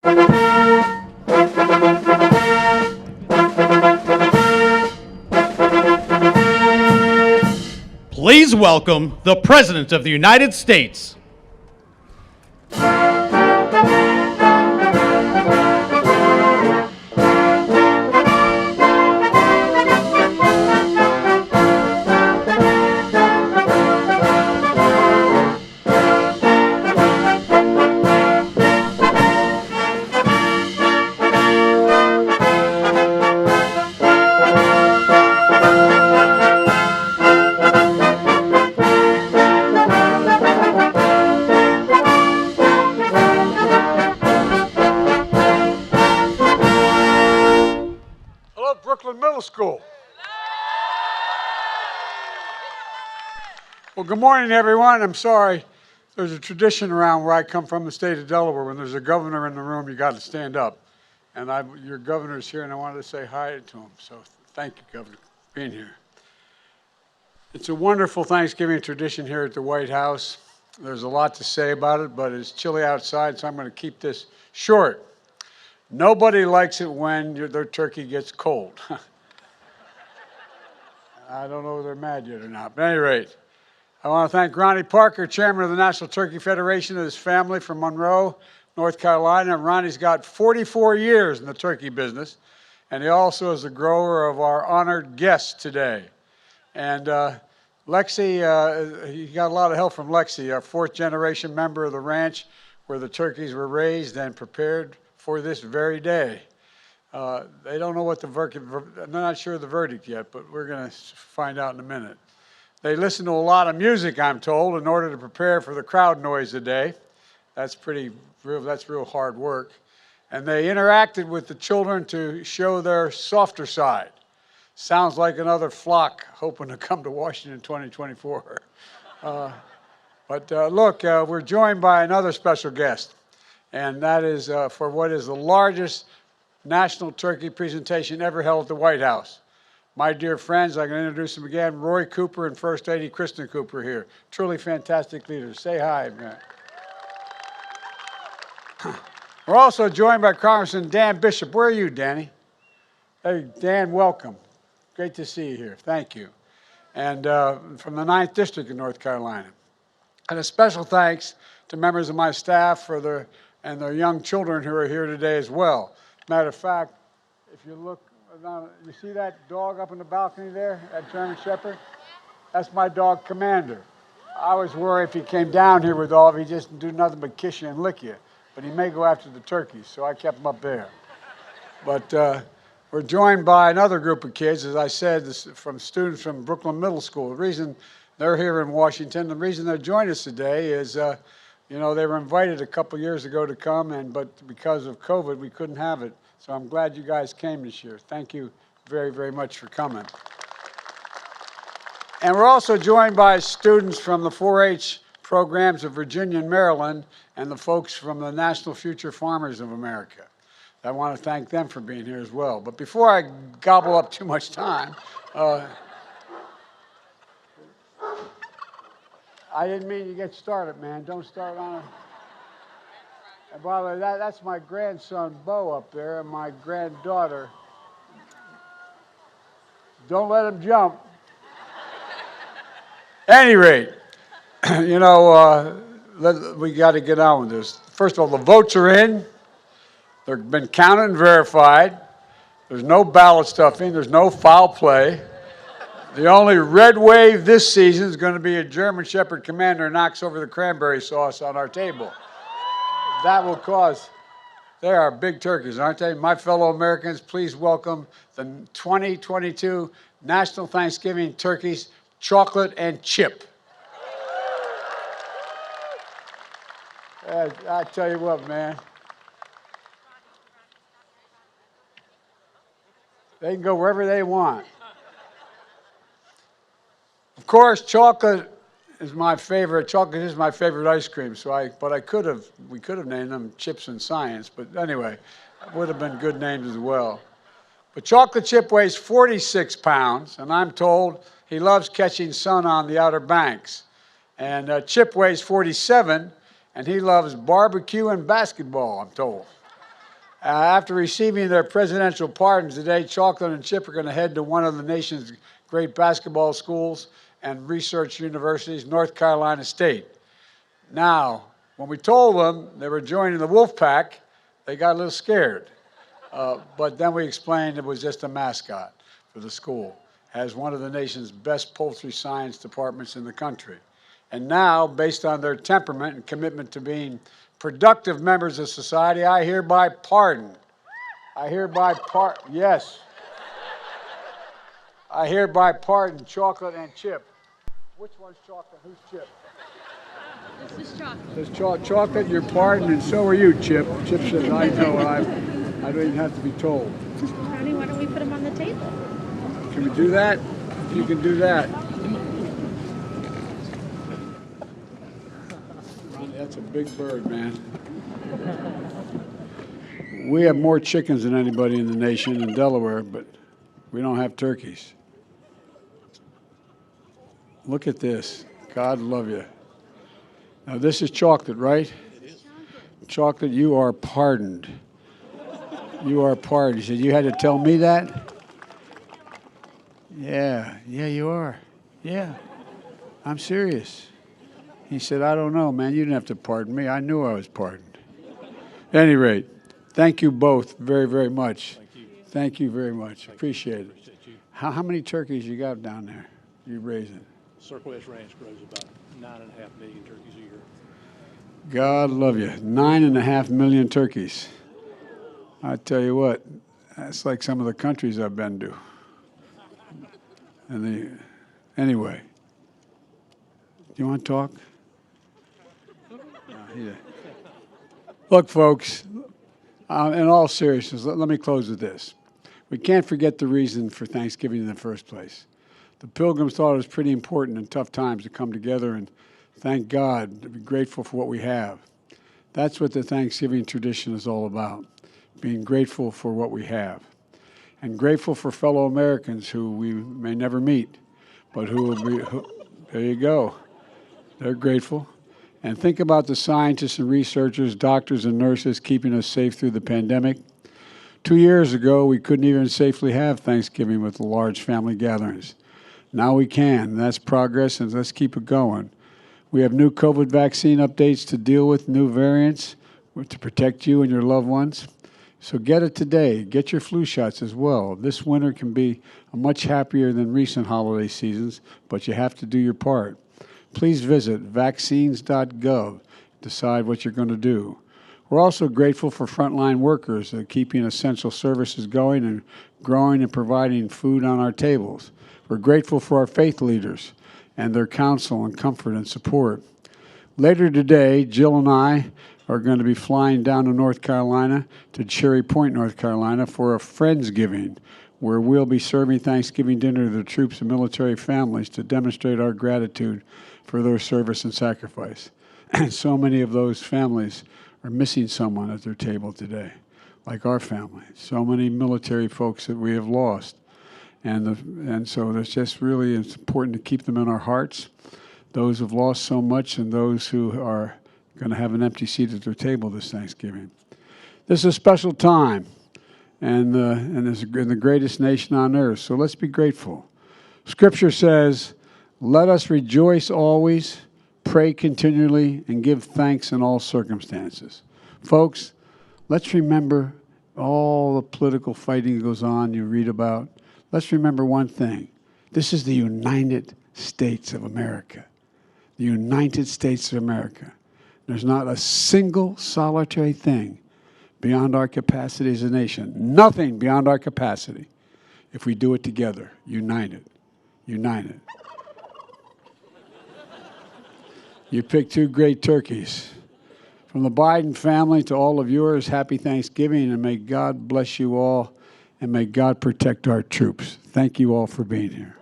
Please welcome the President of the United States. Middle School. Well, good morning, everyone. I'm sorry. There's a tradition around where I come from, the state of Delaware. When there's a governor in the room, you got to stand up. And your governor's here, and I wanted to say hi to him. So thank you, Governor, for being here. It's a wonderful Thanksgiving tradition here at the White House. There's a lot to say about it, but it's chilly outside, so I'm going to keep this short. Nobody likes it when their turkey gets cold. I don't know if they're mad yet or not. But at any rate, I want to thank Ronnie Parker, chairman of the National Turkey Federation, and his family from Monroe, North Carolina. Ronnie's got 44 years in the turkey business, and he also is the grower of our honored guest today. And Lexi, he got a lot of help from Lexi, our fourth-generation member of the ranch where the turkeys were raised and prepared for this very day. They don't know what the verdict, I'm not sure of the verdict yet, but we're going to find out in a minute. They listen to a lot of music, I'm told, in order to prepare for the crowd noise today. That's real hard work. And they interacted with the children to show their softer side. Sounds like another flock hoping to come to Washington in 2024. Look, we're joined by another special guest, and that is for what is the largest national turkey presentation ever held at the White House. My dear friends, I can introduce them again, Roy Cooper and First Lady Kristen Cooper here. Truly fantastic leaders. Say hi, man. We're also joined by Congressman Dan Bishop. Where are you, Danny? Hey, Dan, welcome. Great to see you here. Thank you. And from the 9th District of North Carolina. And a special thanks to members of my staff and their young children who are here today as well. Matter of fact, if you look, you see that dog up in the balcony there, that German Shepherd? That's my dog, Commander. I was worried if he came down here with all of, he just do nothing but kiss you and lick you. But he may go after the turkeys, so I kept him up there. But we're joined by another group of kids, as I said, from students from Brooklyn Middle School. The reason they're here in Washington, the reason they're joining us today is, they were invited a couple years ago to come, but because of COVID, we couldn't have it. So I'm glad you guys came this year. Thank you very, very much for coming. And we're also joined by students from the 4-H programs of Virginia and Maryland and the folks from the National Future Farmers of America. I want to thank them for being here as well. But before I gobble up too much time, I didn't mean to get started, man. Don't start on it. And by the way, that's my grandson, Bo, up there, and my granddaughter. Don't let him jump. At any rate, we got to get on with this. First of all, the votes are in. They've been counted and verified. There's no ballot stuffing. There's no foul play. The only red wave this season is going to be a German Shepherd Commander knocks over the cranberry sauce on our table. That will cause, they are big turkeys, aren't they? My fellow Americans, please welcome the 2022 National Thanksgiving Turkeys, Chocolate and Chip. I tell you what, man. They can go wherever they want. Of course, chocolate is my favorite. Chocolate is my favorite ice cream. We could have named them Chips and Science. But anyway, it would have been good names as well. But Chocolate Chip weighs 46 pounds, and I'm told he loves catching sun on the Outer Banks. And Chip weighs 47, and he loves barbecue and basketball, I'm told. After receiving their presidential pardons today, Chocolate and Chip are going to head to one of the nation's great basketball schools and research universities, North Carolina State. Now, when we told them they were joining the Wolf Pack, they got a little scared. But then we explained it was just a mascot for the school. Has one of the nation's best poultry science departments in the country. And now, based on their temperament and commitment to being productive members of society, I hereby pardon. Yes. I hereby pardon Chocolate and Chip. Which one's Chocolate? Who's Chip? This is Chocolate. This Chocolate, you're pardoned, and so are you, Chip. Chip says, I know, and I don't even have to be told. Honey, why don't we put him on the table? Can we do that? You can do that. That's a big bird, man. We have more chickens than anybody in the nation in Delaware, but we don't have turkeys. Look at this. God love you. Now, this is Chocolate, right? It is. Chocolate, you are pardoned. You are pardoned. He said, you had to tell me that? Yeah, you are. Yeah, I'm serious. He said, I don't know, man. You didn't have to pardon me. I knew I was pardoned. At any rate, thank you both very, very much. Thank you. Thank you very much. Appreciate it. Appreciate you. How many turkeys you got down there you raising? Circle S Ranch grows about 9.5 million turkeys a year. God love you. 9.5 million turkeys. I tell you what, that's like some of the countries I've been to. Anyway, do you want to talk? No, look, folks, in all seriousness, let me close with this. We can't forget the reason for Thanksgiving in the first place. The Pilgrims thought it was pretty important in tough times to come together and thank God, to be grateful for what we have. That's what the Thanksgiving tradition is all about, being grateful for what we have. And grateful for fellow Americans who we may never meet, but who will be, there you go. They're grateful. And think about the scientists and researchers, doctors and nurses keeping us safe through the pandemic. 2 years ago, we couldn't even safely have Thanksgiving with large family gatherings. Now we can. That's progress, and let's keep it going. We have new COVID vaccine updates to deal with, new variants to protect you and your loved ones. So get it today. Get your flu shots as well. This winter can be much happier than recent holiday seasons, but you have to do your part. Please visit vaccines.gov. Decide what you're going to do. We're also grateful for frontline workers keeping essential services going and growing and providing food on our tables. We're grateful for our faith leaders and their counsel and comfort and support. Later today, Jill and I are going to be flying down to North Carolina, to Cherry Point, North Carolina, for a Friendsgiving, where we'll be serving Thanksgiving dinner to the troops and military families to demonstrate our gratitude for their service and sacrifice. And so many of those families are missing someone at their table today, like our family. So many military folks that we have lost. And so it's just really, it's important to keep them in our hearts, those who've lost so much and those who are going to have an empty seat at their table this Thanksgiving. This is a special time, and it's in the greatest nation on earth, so let's be grateful. Scripture says, let us rejoice always, pray continually, and give thanks in all circumstances. Folks, let's remember all the political fighting that goes on you read about. Let's remember one thing. This is the United States of America. The United States of America. There's not a single solitary thing beyond our capacity as a nation. Nothing beyond our capacity if we do it together, united. United. You picked two great turkeys. From the Biden family to all of yours, happy Thanksgiving, and may God bless you all, and may God protect our troops. Thank you all for being here.